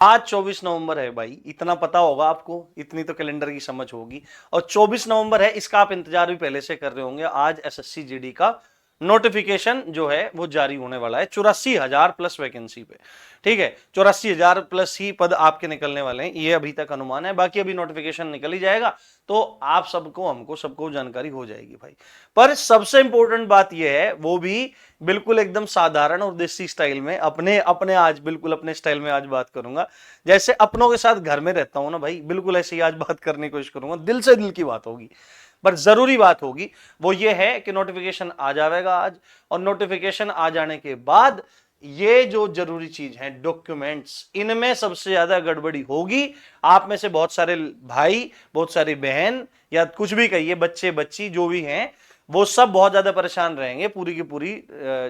आज 24 नवंबर है भाई, इतना पता होगा आपको, इतनी तो कैलेंडर की समझ होगी। और 24 नवंबर है, इसका आप इंतजार भी पहले से कर रहे होंगे। आज एसएससी जीडी का नोटिफिकेशन जो है वो जारी होने वाला है 84,000 प्लस वैकेंसी पे। ठीक है, 84,000 प्लस ही पद आपके निकलने वाले हैं, ये अभी तक अनुमान है। बाकी अभी नोटिफिकेशन निकल ही जाएगा तो आप सबको, हमको सबको जानकारी हो जाएगी भाई। पर सबसे इंपॉर्टेंट बात यह है, वो भी बिल्कुल एकदम साधारण और देसी स्टाइल में, अपने अपने आज बिल्कुल अपने स्टाइल में आज बात करूंगा। जैसे अपनों के साथ घर में रहता हूं ना भाई, बिल्कुल ऐसे ही आज बात करने की कोशिश करूंगा। दिल से दिल की बात होगी, पर जरूरी बात होगी। वो ये है कि नोटिफिकेशन आ जाएगा आज, और नोटिफिकेशन आ जाने के बाद ये जो जरूरी चीज है डॉक्यूमेंट्स, इनमें सबसे ज्यादा गड़बड़ी होगी। आप में से बहुत सारे भाई, बहुत सारी बहन, या कुछ भी कहिए, बच्चे बच्ची जो भी हैं, वो सब बहुत ज्यादा परेशान रहेंगे पूरी की पूरी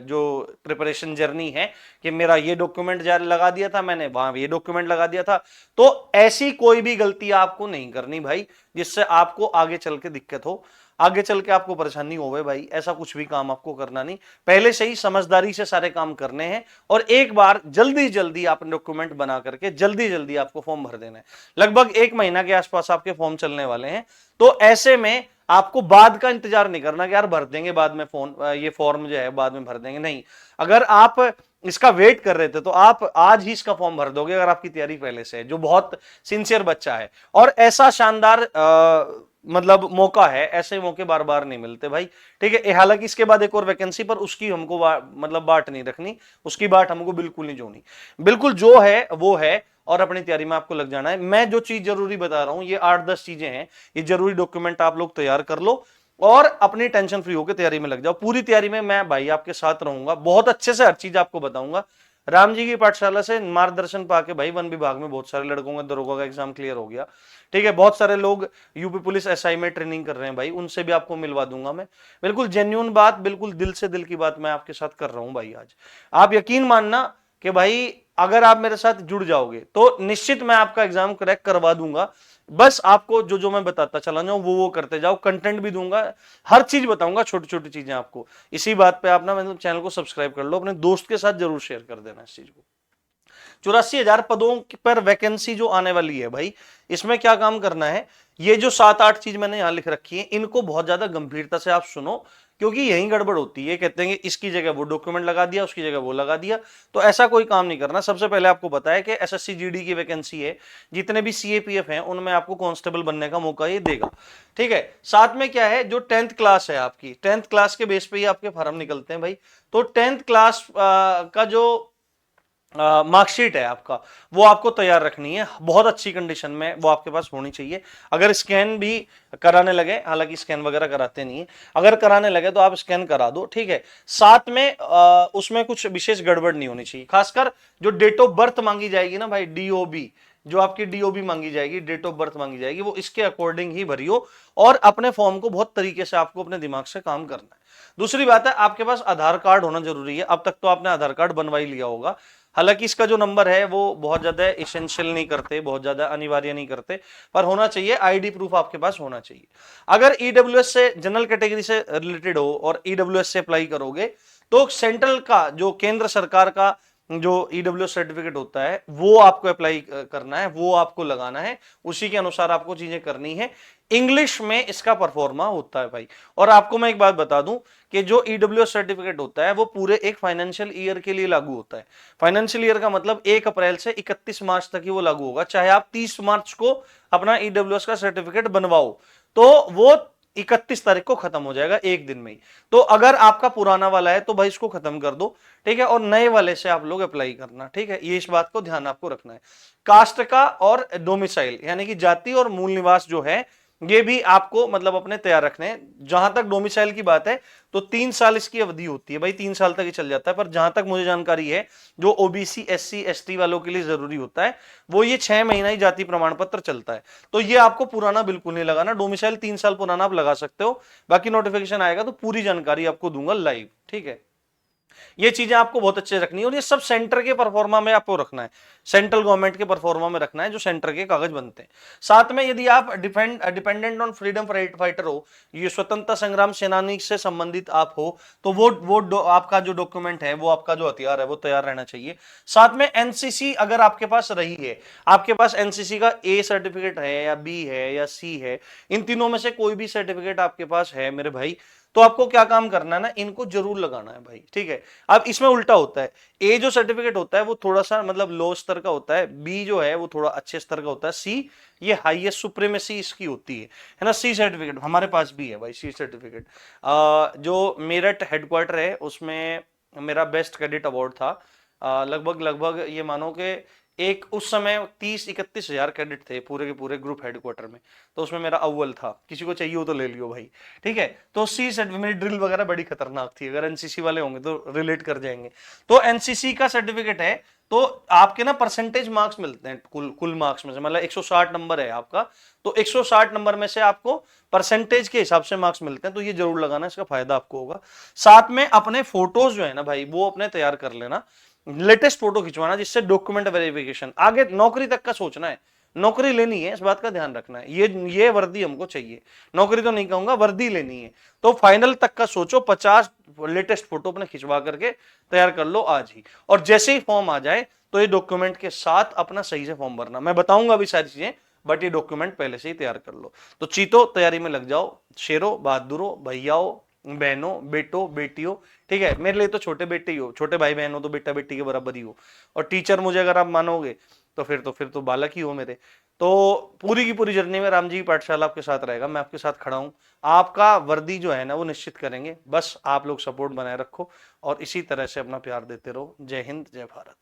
जो प्रिपरेशन जर्नी है, कि मेरा ये डॉक्यूमेंट जारी लगा दिया था मैंने, वहां ये डॉक्यूमेंट लगा दिया था। तो ऐसी कोई भी गलती आपको नहीं करनी भाई, जिससे आपको आगे चल के दिक्कत हो, आगे चल के आपको परेशानी होवे भाई। ऐसा कुछ भी काम आपको करना नहीं, पहले से ही समझदारी से सारे काम करने हैं। और एक बार जल्दी जल्दी आप डॉक्यूमेंट बना करके जल्दी जल्दी आपको फॉर्म भर देना है। लगभग 1 महीना के आसपास आपके फॉर्म चलने वाले हैं। तो ऐसे में आपको बाद का इंतजार नहीं करना कि यार भर देंगे बाद में ये फॉर्म जो है बाद में भर देंगे, नहीं। अगर आप इसका वेट कर रहे थे तो आप आज ही इसका फॉर्म भर दोगे, अगर आपकी तैयारी पहले से है, जो बहुत सिंसियर बच्चा है। और ऐसा शानदार मतलब मौका है, ऐसे मौके बार बार नहीं मिलते भाई। ठीक है, हालांकि इसके बाद एक और वैकेंसी, पर उसकी हमको मतलब बाट नहीं रखनी, उसकी बाट हमको बिल्कुल नहीं जोड़नी। बिल्कुल जो है वो है, और अपनी तैयारी में आपको लग जाना है। मैं जो चीज जरूरी बता रहा हूं, ये 8-10 चीजें हैं, ये जरूरी डॉक्यूमेंट आप लोग तैयार कर लो और अपनी टेंशन फ्री होकर तैयारी में लग जाओ। पूरी तैयारी में मैं भाई आपके साथ रहूंगा, बहुत अच्छे से हर चीज आपको बताऊंगा। राम जी की पाठशाला से मार्गदर्शन पाके भाई, वन विभाग में बहुत सारे लड़कों का दरोगा का एग्जाम क्लियर हो गया। ठीक है, बहुत सारे लोग यूपी पुलिस एसआई में ट्रेनिंग कर रहे हैं भाई, उनसे भी आपको मिलवा दूंगा मैं। बिल्कुल जेन्युइन बात, बिल्कुल दिल से दिल की बात मैं आपके साथ कर रहा हूं भाई आज। आप यकीन मानना कि भाई अगर आप मेरे साथ जुड़ जाओगे तो निश्चित मैं आपका एग्जाम क्रैक करवा दूंगा। बस आपको जो जो मैं बताता चला जाऊं वो करते जाओ, कंटेंट भी दूंगा, हर चीज बताऊंगा, छोटी छोटी चीजें आपको। इसी बात पे आप ना मतलब चैनल को सब्सक्राइब कर लो, अपने दोस्त के साथ जरूर शेयर कर देना इस चीज को। 84,000 पदों पर वैकेंसी जो आने वाली है भाई, इसमें क्या काम करना है, ये जो 7-8 चीज मैंने यहां लिख रखी है, इनको बहुत ज्यादा गंभीरता से आप सुनो, क्योंकि यही गड़बड़ होती है। कहते हैं कि इसकी जगह वो डॉक्यूमेंट लगा दिया, उसकी जगह वो लगा दिया, तो ऐसा कोई काम नहीं करना। सबसे पहले आपको बताया कि एसएससी जीडी की वैकेंसी है, जितने भी सीएपीएफ हैं उनमें आपको कांस्टेबल बनने का मौका ये देगा। ठीक है, साथ में क्या है, जो 10th क्लास है आपकी, 10th क्लास के बेस पे ही आपके फॉर्म निकलते हैं भाई। तो 10th क्लास का जो मार्कशीट है आपका, वो आपको तैयार रखनी है, बहुत अच्छी कंडीशन में वो आपके पास होनी चाहिए। अगर स्कैन भी कराने लगे, हालांकि स्कैन वगैरह कराते नहीं है, अगर कराने लगे तो आप स्कैन करा दो। ठीक है, साथ में उसमें कुछ विशेष गड़बड़ नहीं होनी चाहिए। खासकर जो डेट ऑफ बर्थ मांगी जाएगी ना भाई, डीओबी, जो आपकी डीओबी मांगी जाएगी, डेट ऑफ बर्थ मांगी जाएगी, वो इसके अकॉर्डिंग ही भरियो, और अपने फॉर्म को बहुत तरीके से आपको अपने दिमाग से काम करना है। दूसरी बात है, आपके पास आधार कार्ड होना जरूरी है। अब तक तो आपने आधार कार्ड बनवा ही लिया होगा, हालांकि इसका जो नंबर है वो बहुत ज्यादा एसेंशियल नहीं करते, बहुत ज्यादा अनिवार्य नहीं करते, पर होना चाहिए। आईडी प्रूफ आपके पास होना चाहिए। अगर ईडब्ल्यूएस से, जनरल कैटेगरी से रिलेटेड हो और ईडब्ल्यूएस से अप्लाई करोगे, तो सेंट्रल का, जो केंद्र सरकार का जो ईडब्ल्यूएस सर्टिफिकेट होता है, वो आपको अप्लाई करना है, वो आपको लगाना है, उसी के अनुसार आपको चीजें करनी है। इंग्लिश में इसका परफॉर्मा होता है भाई। और आपको मैं एक बात बता दूं कि जो ईडब्ल्यूएस सर्टिफिकेट होता है वो पूरे एक फाइनेंशियल ईयर के लिए लागू होता है। फाइनेंशियल ईयर का मतलब 1 अप्रैल से 31 मार्च तक ही वो लागू होगा। चाहे आप 30 मार्च को अपना ईडब्ल्यूएस का सर्टिफिकेट बनवाओ, तो वो 31 तारीख को खत्म हो जाएगा, एक दिन में ही। तो अगर आपका पुराना वाला है तो भाई इसको खत्म कर दो। ठीक है, और नए वाले से आप लोग अप्लाई करना। ठीक है, ये इस बात को ध्यान आपको रखना है। कास्ट का और डोमिसाइल, यानी कि जाति और मूल निवास जो है, ये भी आपको मतलब अपने तैयार रखने हैं। जहां तक डोमिसाइल की बात है, तो 3 साल इसकी अवधि होती है भाई, 3 साल तक ही चल जाता है। पर जहां तक मुझे जानकारी है, जो ओबीसी एससी एसटी वालों के लिए जरूरी होता है, वो ये 6 महीना ही जाति प्रमाण पत्र चलता है। तो ये आपको पुराना बिल्कुल नहीं लगाना, डोमिसाइल 3 साल पुराना आप लगा सकते हो। बाकी नोटिफिकेशन आएगा तो पूरी जानकारी आपको दूंगा लाइव। ठीक है, ये चीजें आपको बहुत अच्छे रखनी है, और ये सब सेंटर के परफॉर्मा में आपको रखना है, सेंट्रल गवर्नमेंट के परफॉर्मा में रखना है, जो सेंटर के कागज बनते हैं। साथ में यदि आप डिपेंडेंट ऑन फ्रीडम फाइटर हो, ये स्वतंत्रता संग्राम सेनानी से संबंधित आप हो, तो वो आपका जो डॉक्यूमेंट है, वो आपका जो हथियार है, वो तैयार रहना चाहिए। साथ में एनसीसी अगर आपके पास रही है, आपके पास एनसीसी का ए सर्टिफिकेट है या बी है या सी है, इन तीनों में से कोई भी सर्टिफिकेट आपके पास है मेरे भाई, तो आपको क्या काम करना है ना, इनको जरूर लगाना है भाई, ठीक है। अब इसमें उल्टा होता है, ए जो सर्टिफिकेट होता है वो थोड़ा सा मतलब लो स्तर का होता है, बी जो है वो थोड़ा अच्छे स्तर का होता है, सी ये हाईएस्ट सुप्रीमेसी इसकी होती है ना। सी सर्टिफिकेट हमारे पास भी है भाई, सी सर्टिफिकेट। जो मेरठ हेडक्वार्टर है उसमें मेरा बेस्ट कैडेट अवार्ड था। लगभग लगभग ये मानो कि एक उस समय 30-31 हजार कैडेट थे पूरे के पूरे ग्रुप हेडक्वार्टर में, तो उसमें मेरा अव्वल था। किसी को चाहिए हो तो ले लियो भाई, ठीक है। तो सी सर्टिफिकेट, मेरी ड्रिल वगैरह बड़ी खतरनाक थी, अगर एनसीसी वाले होंगे तो रिलेट कर जाएंगे। तो एनसीसी का सर्टिफिकेट है, तो आपके ना परसेंटेज मार्क्स मिलते हैं, कुल मार्क्स में से, मतलब 160 नंबर है आपका, तो 160 नंबर में से आपको परसेंटेज के हिसाब से मार्क्स मिलते हैं, तो ये जरूर लगाना, इसका फायदा आपको होगा। साथ में अपने फोटोज जो है ना भाई, वो अपने तैयार कर लेना, लेटेस्ट फोटो खिंचवाना, जिससे डॉक्यूमेंट वेरिफिकेशन, आगे नौकरी तक का सोचना है, नौकरी लेनी है, इस बात का ध्यान रखना है, ये वर्दी हमको चाहिए, नौकरी तो नहीं कहूंगा, वर्दी लेनी है, तो फाइनल तक का सोचो, 50 लेटेस्ट फोटो अपने खिंचवा करके तैयार कर लो आज ही, और जैसे ही फॉर्म आ जाए तो ये डॉक्यूमेंट के साथ अपना सही से फॉर्म भरना, मैं बताऊंगा अभी सारी चीजें, बट ये डॉक्यूमेंट पहले से ही तैयार कर लो। तो चीतो तैयारी में लग जाओ, शेरों बहादुरों भैयाओं बहनों बेटों बेटियों, ठीक है। मेरे लिए तो छोटे बेटे ही हो, छोटे भाई बहन हो तो बेटा बेटी के बराबर ही हो, और टीचर मुझे अगर आप मानोगे तो फिर तो बालक ही हो मेरे। तो पूरी की पूरी जर्नी में रामजी की पाठशाला आपके साथ रहेगा, मैं आपके साथ खड़ा हूं, आपका वर्दी जो है ना वो निश्चित करेंगे, बस आप लोग सपोर्ट बनाए रखो और इसी तरह से अपना प्यार देते रहो। जय हिंद, जय भारत।